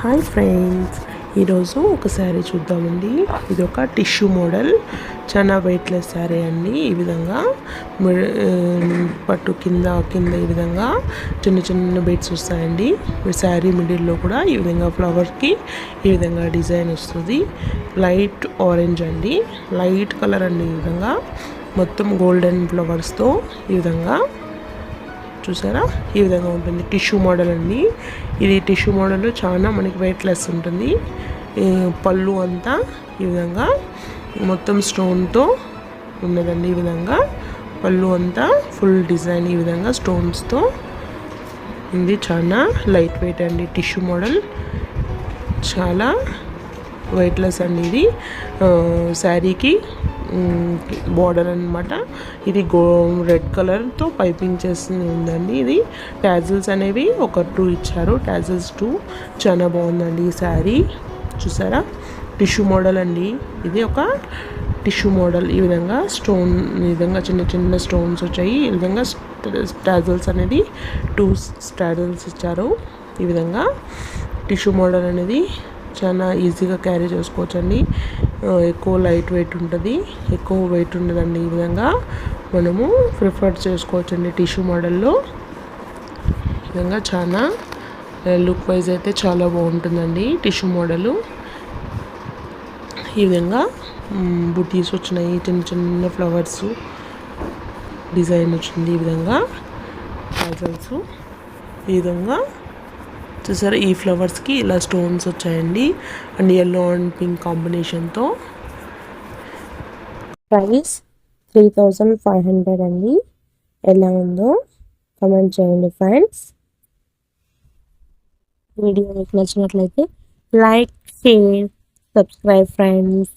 Hi friends, ఈరోజు ఒక శారీ చూద్దామండి. ఇది ఒక టిష్యూ మోడల్, చాలా వెయిట్లెస్ శారీ అండి. ఈ విధంగా పట్టు కింద ఈ విధంగా చిన్న చిన్న బీడ్స్ వస్తాయండి. శారీ మిడిల్లో కూడా ఈ విధంగా ఫ్లవర్కి ఈ విధంగా డిజైన్ వస్తుంది. లైట్ ఆరెంజ్ అండి, లైట్ కలర్ అండి. ఈ విధంగా మొత్తం గోల్డెన్ ఫ్లవర్స్తో ఈ విధంగా చూసారా, ఈ విధంగా ఉంటుంది. టిష్యూ మోడల్ అండి. ఇది టిష్యూ మోడల్ చాలా మనకి వెయిట్లెస్ ఉంటుంది. పళ్ళు అంతా ఈ విధంగా మొత్తం స్టోన్తో ఉన్నదండి. ఈ విధంగా పళ్ళు అంతా ఫుల్ డిజైన్ ఈ విధంగా స్టోన్స్తో ఇది చాలా లైట్ వెయిట్ అండి. టిష్యూ మోడల్ చాలా వెయిట్లెస్ అండి. ఇది శారీకి బార్డర్ అనమాట. ఇది రెడ్ కలర్తో పైపింగ్ చేసి ఉందండి. ఇది టాజిల్స్ అనేవి ఒక 2 ఇచ్చారు. టాజిల్స్ 2 చాలా బాగుందండి. ఈ శారీ చూసారా, టిష్యూ మోడల్ అండి. ఇది ఒక టిష్యూ మోడల్. ఈ విధంగా స్టోన్, ఈ విధంగా చిన్న చిన్న స్టోన్స్ వచ్చాయి. ఈ విధంగా టాజిల్స్ అనేది 2 టాజిల్స్ ఇచ్చారు. ఈ విధంగా టిష్యూ మోడల్ అనేది చాలా ఈజీగా క్యారీ చేసుకోవచ్చండి. ఎక్కువ లైట్ వెయిట్ ఉంటుంది, ఎక్కువ వెయిట్ ఉండదండి. ఈ విధంగా మనము ప్రిఫర్ చేసుకోవచ్చండి టిష్యూ మోడల్లో. ఈ విధంగా చాలా లుక్ వైజ్ అయితే చాలా బాగుంటుందండి టిష్యూ మోడలు. ఈ విధంగా బుటీస్ వచ్చినాయి, చిన్న చిన్న ఫ్లవర్స్ డిజైన్ వచ్చింది. ఈ విధంగా టాజల్స్ ఈ విధంగా చూసారా, ఈ ఫ్లవర్స్కి ఇలా స్టోన్స్ వచ్చాయండి. అండ్ ఎల్లో అండ్ పింక్ కాంబినేషన్తో. ప్రైస్ 3500 అండి. ఎలా ఉందో కామెంట్ చేయండి ఫ్రెండ్స్. వీడియో మీకు నచ్చినట్లయితే లైక్, షేర్, సబ్స్క్రైబ్ ఫ్రెండ్స్.